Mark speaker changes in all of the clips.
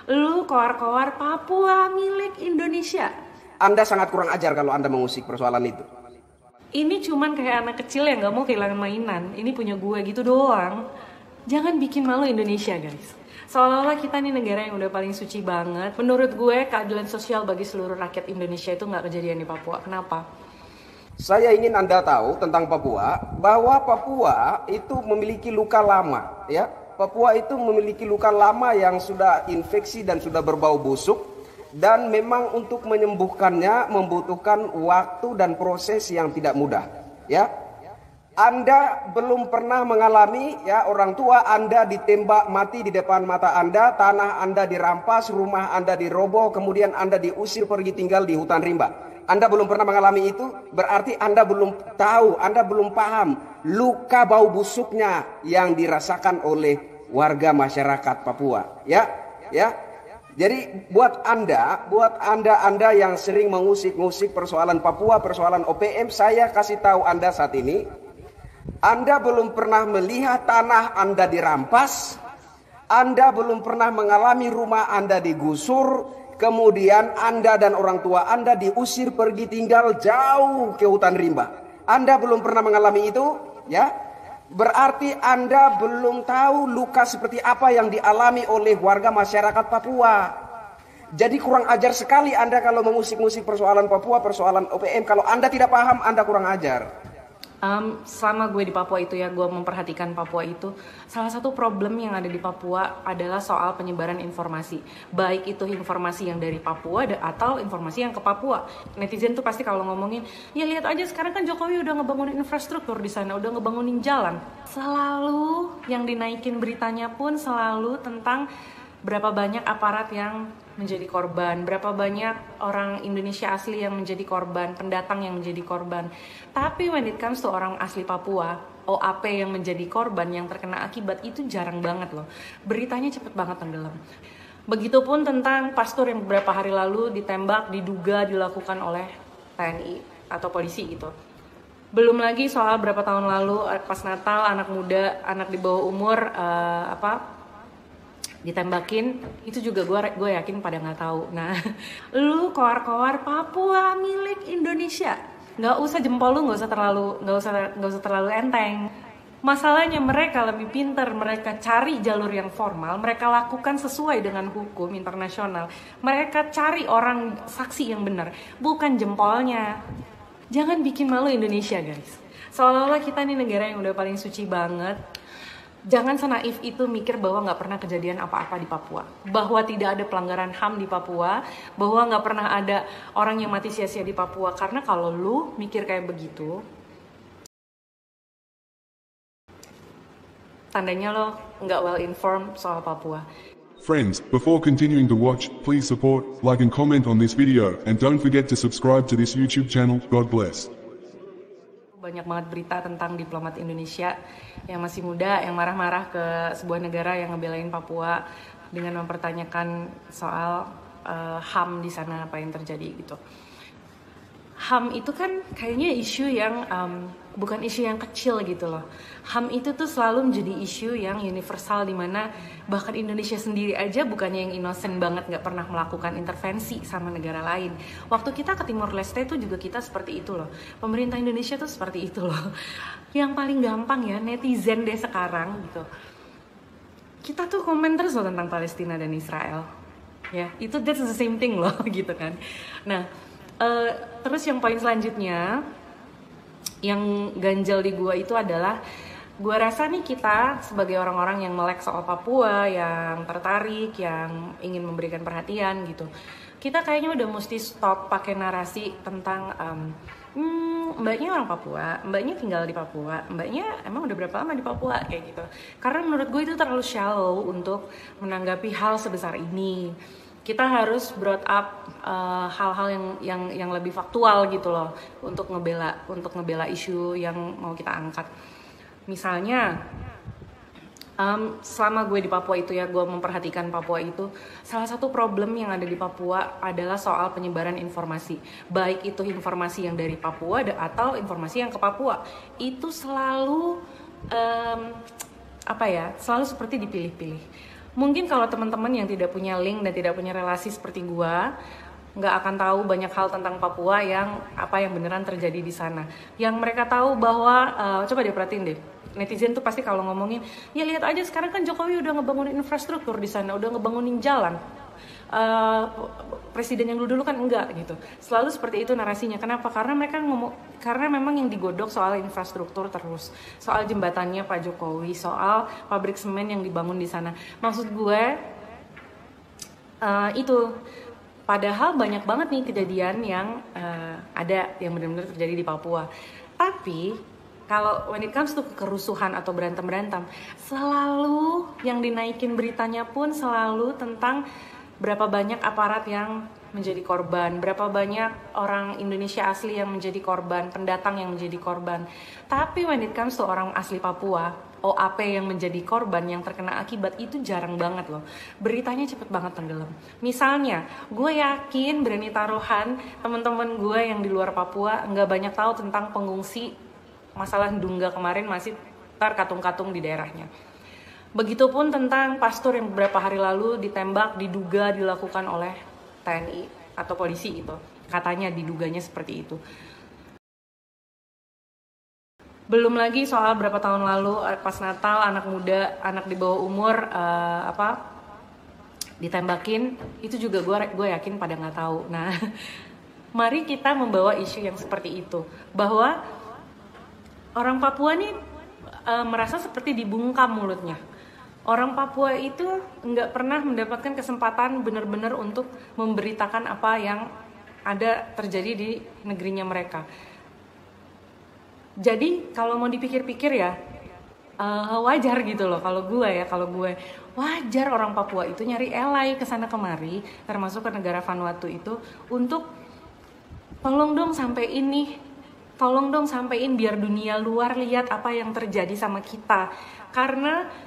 Speaker 1: Lu koar-koar Papua milik Indonesia.
Speaker 2: Anda sangat kurang ajar kalau Anda mengusik persoalan itu.
Speaker 1: Ini cuman kayak anak kecil yang gak mau kehilangan mainan. Ini punya gue gitu doang. Jangan bikin malu Indonesia, guys. Seolah-olah kita nih negara yang udah paling suci banget. Menurut gue, keadilan sosial bagi seluruh rakyat Indonesia itu gak kejadian di Papua. Kenapa?
Speaker 2: Saya ingin Anda tahu tentang Papua, bahwa Papua itu memiliki luka lama, ya. Papua itu memiliki luka lama yang sudah infeksi dan sudah berbau busuk, dan memang untuk menyembuhkannya membutuhkan waktu dan proses yang tidak mudah, ya. Anda belum pernah mengalami, ya, orang tua Anda ditembak mati di depan mata Anda, tanah Anda dirampas, rumah Anda diroboh, kemudian Anda diusir pergi tinggal di hutan rimba. Anda belum pernah mengalami itu, berarti Anda belum tahu, Anda belum paham luka bau busuknya yang dirasakan oleh warga masyarakat Papua, ya. Jadi buat Anda yang sering mengusik-ngusik persoalan Papua, persoalan OPM, saya kasih tahu Anda saat ini, Anda belum pernah melihat tanah Anda dirampas, Anda belum pernah mengalami rumah Anda digusur, kemudian Anda dan orang tua Anda diusir pergi tinggal jauh ke hutan rimba. Anda belum pernah mengalami itu, ya. Berarti Anda belum tahu luka seperti apa yang dialami oleh warga masyarakat Papua. Jadi kurang ajar sekali Anda kalau mengusik-ngusik persoalan Papua, persoalan OPM. Kalau Anda tidak paham, Anda kurang ajar.
Speaker 1: Selama gue di Papua itu, ya, gue memperhatikan Papua itu, salah satu problem yang ada di Papua adalah soal penyebaran informasi, baik itu informasi yang dari Papua atau informasi yang ke Papua. Netizen tuh pasti kalau ngomongin, ya lihat aja sekarang kan Jokowi udah ngebangunin infrastruktur di sana, udah ngebangunin jalan. Selalu yang dinaikin beritanya pun selalu tentang berapa banyak aparat yang menjadi korban, berapa banyak orang Indonesia asli yang menjadi korban, pendatang yang menjadi korban. Tapi when it comes to orang asli Papua, OAP yang menjadi korban, yang terkena akibat, itu jarang banget loh. Beritanya cepet banget tenggelam. Begitupun tentang pastor yang beberapa hari lalu ditembak, diduga dilakukan oleh TNI atau polisi gitu. Belum lagi soal berapa tahun lalu pas Natal, anak muda, anak di bawah umur ditembakin, itu juga gue yakin pada nggak tahu. Nah, lu koar-koar Papua milik Indonesia, nggak usah jempol lu nggak usah terlalu enteng. Masalahnya mereka lebih pintar, mereka cari jalur yang formal, mereka lakukan sesuai dengan hukum internasional, mereka cari orang saksi yang benar, bukan jempolnya. Jangan bikin malu Indonesia, guys. Seolah-olah kita nih negara yang udah paling suci banget. Jangan senaif itu mikir bahwa nggak pernah kejadian apa-apa di Papua, bahwa tidak ada pelanggaran HAM di Papua, bahwa nggak pernah ada orang yang mati sia-sia di Papua. Karena kalau lu mikir kayak begitu, tandanya lo nggak well informed soal Papua.
Speaker 3: Friends, before continuing to watch, please support, like and comment on this video, and don't forget to subscribe to this YouTube channel. God bless.
Speaker 1: Banyak banget berita tentang diplomat Indonesia yang masih muda yang marah-marah ke sebuah negara yang ngebelain Papua dengan mempertanyakan soal HAM di sana, apa yang terjadi gitu. HAM itu kan kayaknya isu yang bukan isu yang kecil gitu loh. HAM itu tuh selalu menjadi isu yang universal, dimana bahkan Indonesia sendiri aja bukannya yang innocent banget nggak pernah melakukan intervensi sama negara lain. Waktu kita ke Timor Leste tuh juga kita seperti itu loh. Pemerintah Indonesia tuh seperti itu loh. Yang paling gampang ya netizen deh sekarang gitu. Kita tuh komen terus loh tentang Palestina dan Israel. Ya, itu that's the same thing loh gitu kan. Nah, terus yang poin selanjutnya yang ganjel di gua itu adalah, gua rasa nih kita sebagai orang-orang yang melek soal Papua, yang tertarik, yang ingin memberikan perhatian gitu, kita kayaknya udah mesti stop pakai narasi tentang mbaknya orang Papua, mbaknya tinggal di Papua, mbaknya emang udah berapa lama di Papua, kayak gitu. Karena menurut gue itu terlalu shallow untuk menanggapi hal sebesar ini. Kita harus brought up hal-hal yang lebih faktual gitu loh untuk ngebela isu yang mau kita angkat. Misalnya selama gue di Papua itu, ya, gue memperhatikan Papua itu, salah satu problem yang ada di Papua adalah soal penyebaran informasi, baik itu informasi yang dari Papua atau informasi yang ke Papua. Itu selalu selalu seperti dipilih-pilih. Mungkin kalau teman-teman yang tidak punya link dan tidak punya relasi seperti gua, nggak akan tahu banyak hal tentang Papua yang beneran terjadi di sana. Yang mereka tahu bahwa coba deh perhatiin deh, netizen tuh pasti kalau ngomongin, ya lihat aja sekarang kan Jokowi udah ngebangunin infrastruktur di sana, udah ngebangunin jalan. Presiden yang dulu kan enggak gitu. Selalu seperti itu narasinya. Kenapa? Karena mereka karena memang yang digodok soal infrastruktur terus, soal jembatannya Pak Jokowi, soal pabrik semen yang dibangun di sana. Maksud gue itu. Padahal banyak banget nih kejadian yang ada yang benar-benar terjadi di Papua. Tapi kalau when it comes to kerusuhan atau berantem, selalu yang dinaikin beritanya pun selalu tentang berapa banyak aparat yang menjadi korban, berapa banyak orang Indonesia asli yang menjadi korban, pendatang yang menjadi korban. Tapi when it comes to orang asli Papua, OAP yang menjadi korban, yang terkena akibat, itu jarang banget loh. Beritanya cepet banget tenggelam. Misalnya, gue yakin berani taruhan teman-teman gue yang di luar Papua nggak banyak tahu tentang pengungsi masalah Ndungga kemarin masih terkatung-katung di daerahnya. Begitupun tentang pastor yang beberapa hari lalu ditembak, diduga dilakukan oleh TNI atau polisi itu. Katanya diduganya seperti itu. Belum lagi soal berapa tahun lalu pas Natal anak muda, anak di bawah umur ditembakin, itu juga gue yakin pada nggak tahu. Nah, mari kita membawa isu yang seperti itu, bahwa orang Papua nih merasa seperti dibungkam mulutnya. Orang Papua itu nggak pernah mendapatkan kesempatan benar-benar untuk memberitakan apa yang ada terjadi di negerinya mereka. Jadi kalau mau dipikir-pikir ya wajar gitu loh. Kalau gue wajar orang Papua itu nyari elai kesana kemari, termasuk ke negara Vanuatu itu, untuk tolong dong sampein biar dunia luar lihat apa yang terjadi sama kita. Karena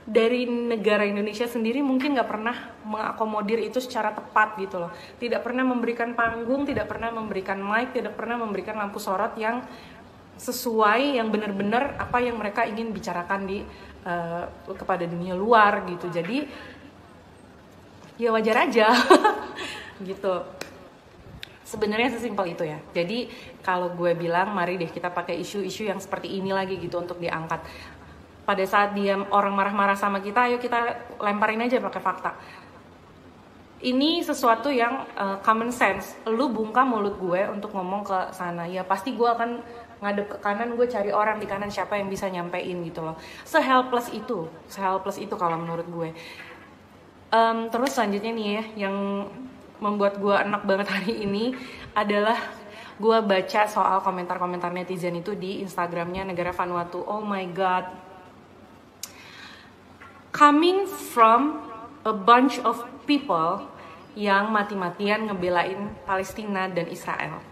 Speaker 1: dari negara Indonesia sendiri mungkin nggak pernah mengakomodir itu secara tepat gitu loh. Tidak pernah memberikan panggung, tidak pernah memberikan mic, tidak pernah memberikan lampu sorot yang sesuai, yang benar-benar apa yang mereka ingin bicarakan kepada dunia luar gitu. Jadi ya wajar aja gitu. Sebenarnya sesimpel itu ya. Jadi kalau gue bilang mari deh kita pakai isu-isu yang seperti ini lagi gitu untuk diangkat. Pada saat dia orang marah-marah sama kita, ayo kita lemparin aja pakai fakta. Ini sesuatu yang common sense. Lu bungkam mulut gue untuk ngomong ke sana, ya pasti gue akan ngadep ke kanan, gue cari orang di kanan siapa yang bisa nyampein gitu loh. Se-helpless itu kalau menurut gue. Terus selanjutnya nih ya, yang membuat gue enak banget hari ini adalah gue baca soal komentar-komentar netizen itu di Instagramnya Negara Vanuatu. Oh my god, coming from a bunch of people yang mati-matian ngebelain Palestina dan Israel,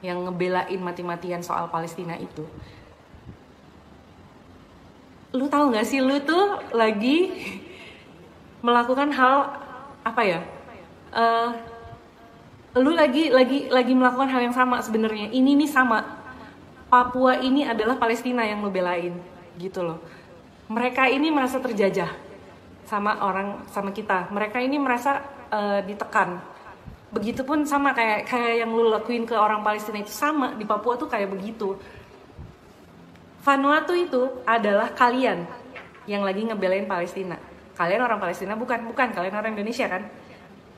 Speaker 1: yang ngebelain mati-matian soal Palestina itu. Lu tahu nggak sih, lu tuh lagi melakukan hal apa ya? Lu lagi melakukan hal yang sama sebenarnya. Ini nih sama. Papua ini adalah Palestina yang lu belain, gitu loh. Mereka ini merasa terjajah sama kita. Mereka ini merasa ditekan. Begitupun sama kayak yang lu lakuin ke orang Palestina itu, sama di Papua tuh kayak begitu. Vanuatu itu adalah kalian yang lagi ngebelain Palestina. Kalian orang Palestina bukan kalian orang Indonesia kan?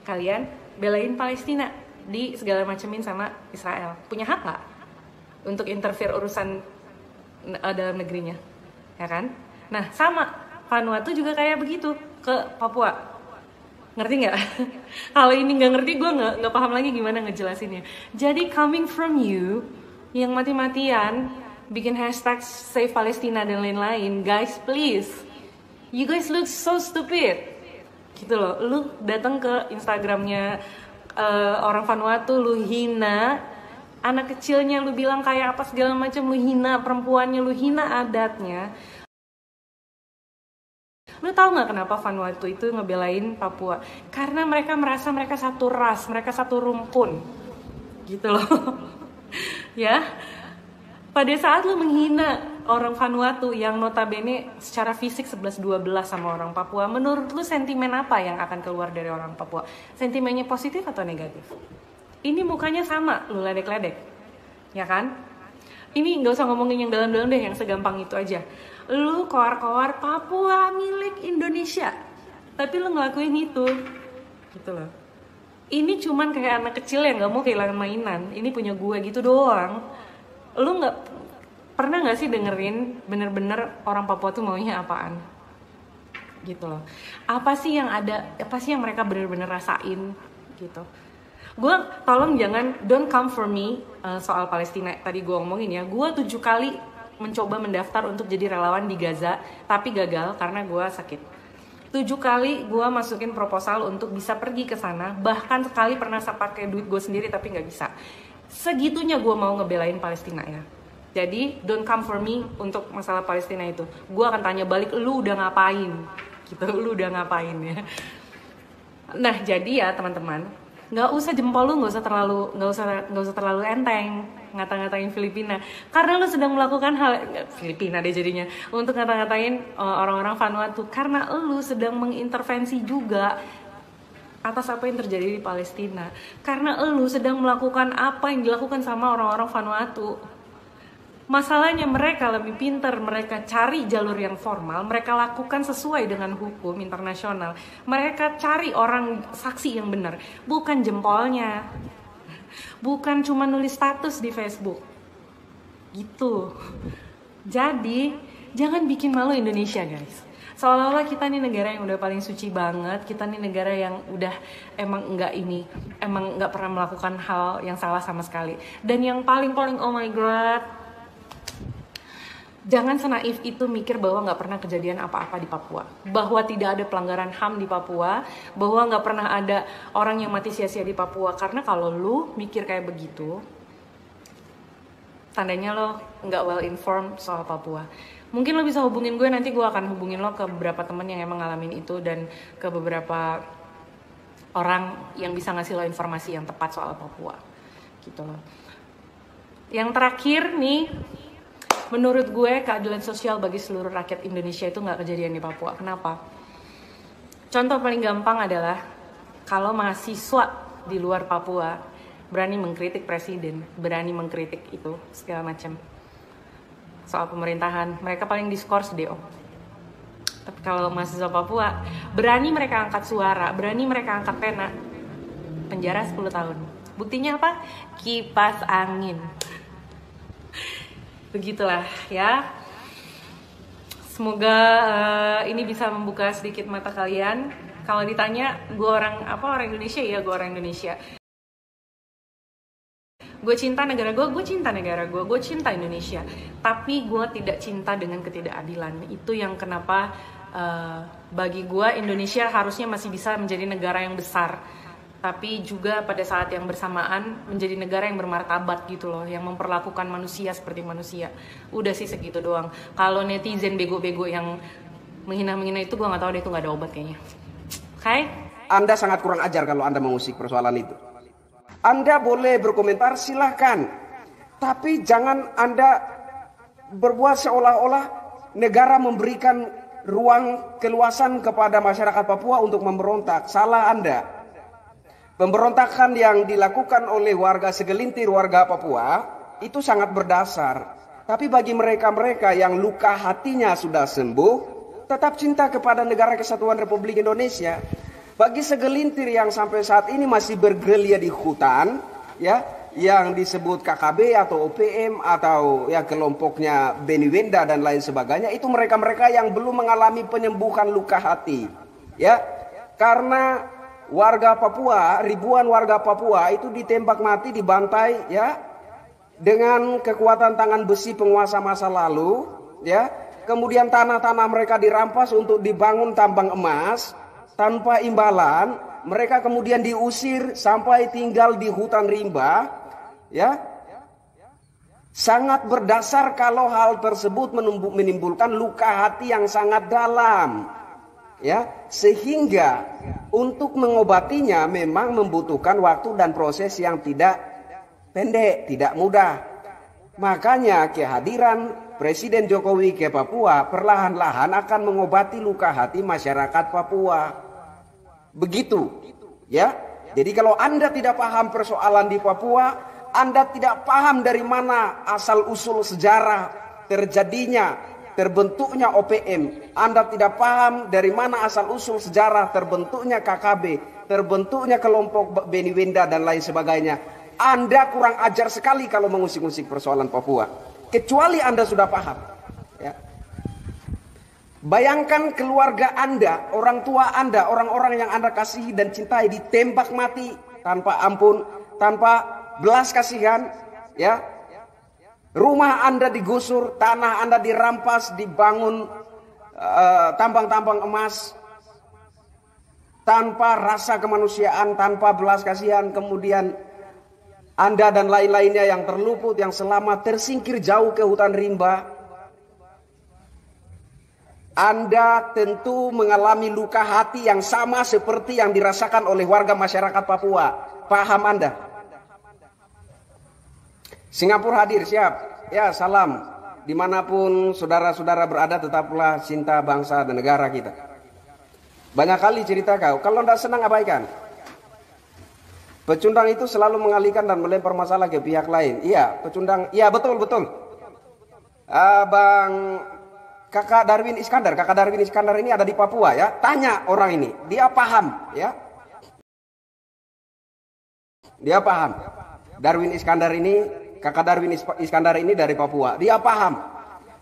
Speaker 1: Kalian belain Palestina, di segala macemin sama Israel. Punya hak nggak untuk interfere urusan dalam negerinya, ya kan? Nah, sama Vanuatu juga kayak begitu ke Papua. Ngerti nggak? Kalau ini nggak ngerti, gue nggak paham lagi gimana ngejelasinnya. Jadi coming from you yang mati-matian bikin hashtag Save Palestina dan lain-lain, guys, please, you guys look so stupid, gitu loh. Lu datang ke Instagramnya orang Vanuatu, lu hina anak kecilnya, lu bilang kayak apa segala macam, lu hina perempuannya, lu hina adatnya. Lu tahu nggak kenapa Vanuatu itu ngebelain Papua? Karena mereka merasa mereka satu ras, mereka satu rumpun, gitu loh. Ya, pada saat lu menghina orang Vanuatu yang notabene secara fisik 11-12 sama orang Papua, menurut lu sentimen apa yang akan keluar dari orang Papua? Sentimennya positif atau negatif? Ini mukanya sama, lu ledek-ledek, ya kan? Ini nggak usah ngomongin yang dalam-dalam deh, yang segampang itu aja. Lu koar-koar Papua milik Indonesia, tapi lu ngelakuin itu, gitu loh. Ini cuman kayak anak kecil yang nggak mau kehilangan mainan. Ini punya gue gitu doang. Lu pernah nggak sih dengerin bener-bener orang Papua tuh maunya apaan? Gitu loh. Apa sih yang mereka bener-bener rasain gitu. Gue tolong jangan don't come for me soal Palestina. Tadi gue ngomongin ya, gue 7 kali mencoba mendaftar untuk jadi relawan di Gaza, tapi gagal karena gue sakit. 7 kali gue masukin proposal untuk bisa pergi ke sana, bahkan sekali pernah pakai duit gue sendiri tapi nggak bisa. Segitunya gue mau ngebelain Palestina ya. Jadi don't come for me untuk masalah Palestina itu. Gue akan tanya balik, lu udah ngapain? Gitu, lu udah ngapain ya? Nah jadi ya teman-teman, nggak usah jempol lu nggak usah terlalu enteng ngata-ngatain Filipina, karena lu sedang melakukan hal Filipina deh jadinya untuk ngata-ngatain orang-orang Vanuatu, karena lu sedang mengintervensi juga atas apa yang terjadi di Palestina, karena lu sedang melakukan apa yang dilakukan sama orang-orang Vanuatu. Masalahnya mereka lebih pintar, mereka cari jalur yang formal, mereka lakukan sesuai dengan hukum internasional. Mereka cari orang saksi yang benar, bukan jempolnya. Bukan cuma nulis status di Facebook. Gitu. Jadi, jangan bikin malu Indonesia, guys. Seolah-olah kita nih negara yang udah paling suci banget, kita nih negara yang udah emang nggak pernah melakukan hal yang salah sama sekali. Dan yang paling oh my god, jangan senaif itu mikir bahwa nggak pernah kejadian apa-apa di Papua, bahwa tidak ada pelanggaran HAM di Papua, bahwa nggak pernah ada orang yang mati sia-sia di Papua. Karena kalau lu mikir kayak begitu, tandanya lo nggak well informed soal Papua. Mungkin lo bisa hubungin gue, nanti gue akan hubungin lo ke beberapa temen yang emang ngalamin itu, dan ke beberapa orang yang bisa ngasih lo informasi yang tepat soal Papua gitu loh. Yang terakhir nih, menurut gue keadilan sosial bagi seluruh rakyat Indonesia itu nggak kejadian di Papua. Kenapa? Contoh paling gampang adalah kalau mahasiswa di luar Papua berani mengkritik presiden, berani mengkritik itu segala macam soal pemerintahan, mereka paling diskors deh om. Tapi kalau mahasiswa Papua berani mereka angkat suara, berani mereka angkat pena, penjara 10 tahun. Buktinya apa? Kipas angin. Begitulah ya. Semoga ini bisa membuka sedikit mata kalian. Kalau ditanya gue orang Indonesia, ya gue orang Indonesia. Gue cinta negara gue cinta negara gue cinta Indonesia. Tapi gue tidak cinta dengan ketidakadilan. Itu yang kenapa bagi gue Indonesia harusnya masih bisa menjadi negara yang besar, tapi juga pada saat yang bersamaan menjadi negara yang bermartabat gitu loh, yang memperlakukan manusia seperti manusia. Udah sih segitu doang. Kalau netizen bego-bego yang menghina-menghina itu gue nggak tahu deh, itu nggak ada obat kayaknya. Oke?
Speaker 2: Anda sangat kurang ajar kalau Anda mengusik persoalan itu. Anda boleh berkomentar, silahkan. Tapi jangan Anda berbuat seolah-olah negara memberikan ruang keluasan kepada masyarakat Papua untuk memberontak. Salah Anda. Pemberontakan yang dilakukan oleh segelintir warga Papua itu sangat berdasar. Tapi bagi mereka-mereka yang luka hatinya sudah sembuh, tetap cinta kepada negara kesatuan Republik Indonesia. Bagi segelintir yang sampai saat ini masih bergerilya di hutan, ya, yang disebut KKB atau OPM atau ya kelompoknya Beni Wenda dan lain sebagainya, itu mereka-mereka yang belum mengalami penyembuhan luka hati. Ya, karena warga Papua, ribuan warga Papua itu ditembak mati, dibantai ya dengan kekuatan tangan besi penguasa masa lalu ya. Kemudian tanah-tanah mereka dirampas untuk dibangun tambang emas tanpa imbalan. Mereka kemudian diusir sampai tinggal di hutan rimba ya. Sangat berdasar kalau hal tersebut menimbulkan luka hati yang sangat dalam. Ya, sehingga untuk mengobatinya memang membutuhkan waktu dan proses yang tidak pendek, tidak mudah. Makanya kehadiran Presiden Jokowi ke Papua perlahan-lahan akan mengobati luka hati masyarakat Papua. Begitu, ya. Jadi kalau Anda tidak paham persoalan di Papua, Anda tidak paham dari mana asal-usul sejarah terjadinya, terbentuknya OPM. Anda tidak paham dari mana asal-usul sejarah terbentuknya KKB, terbentuknya kelompok Beni Wenda dan lain sebagainya. Anda kurang ajar sekali kalau mengusik-usik persoalan Papua. Kecuali Anda sudah paham. Ya. Bayangkan keluarga Anda, orang tua Anda, orang-orang yang Anda kasihi dan cintai ditembak mati tanpa ampun, tanpa belas kasihan. Ya. Rumah Anda digusur, tanah Anda dirampas, dibangun tambang-tambang emas tanpa rasa kemanusiaan, tanpa belas kasihan. Kemudian Anda dan lain-lainnya yang terluput, yang selamat, tersingkir jauh ke hutan rimba. Anda tentu mengalami luka hati yang sama seperti yang dirasakan oleh warga masyarakat Papua. Paham Anda? Singapura hadir, siap. Ya, salam. Dimanapun saudara-saudara berada, tetaplah cinta bangsa dan negara kita. Banyak kali cerita kau, kalau tidak senang abaikan. Pecundang itu selalu mengalihkan dan melempar masalah ke pihak lain. Iya, pecundang. Iya, betul. Kakak Darwin Iskandar ini ada di Papua ya. Tanya orang ini, dia paham ya. Dia paham. Kakak Darwin Iskandar ini dari Papua. Dia paham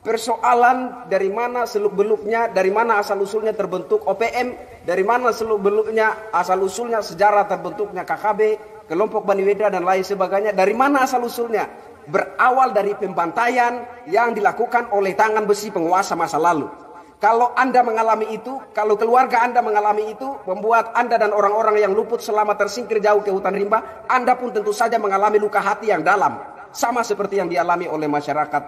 Speaker 2: persoalan dari mana seluk-beluknya, dari mana asal-usulnya terbentuk OPM, dari mana seluk-beluknya asal-usulnya sejarah terbentuknya KKB, kelompok Bani Weda dan lain sebagainya. Dari mana asal-usulnya? Berawal dari pembantaian yang dilakukan oleh tangan besi penguasa masa lalu. Kalau Anda mengalami itu, kalau keluarga Anda mengalami itu, membuat Anda dan orang-orang yang luput selama tersingkir jauh ke hutan rimba, Anda pun tentu saja mengalami luka hati yang dalam. Sama seperti yang dialami oleh masyarakat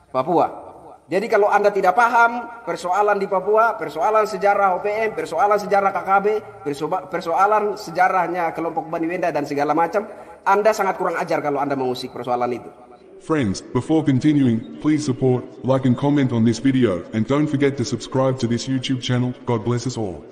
Speaker 2: Papua. Jadi kalau Anda tidak paham persoalan di Papua, persoalan sejarah OPM, persoalan sejarah KKB, persoalan sejarahnya kelompok Bani Wenda dan segala macam, Anda sangat kurang ajar kalau Anda mengusik persoalan itu.
Speaker 3: Friends, before continuing, please support, like and comment on this video, and don't forget to subscribe to this YouTube channel. God bless us all.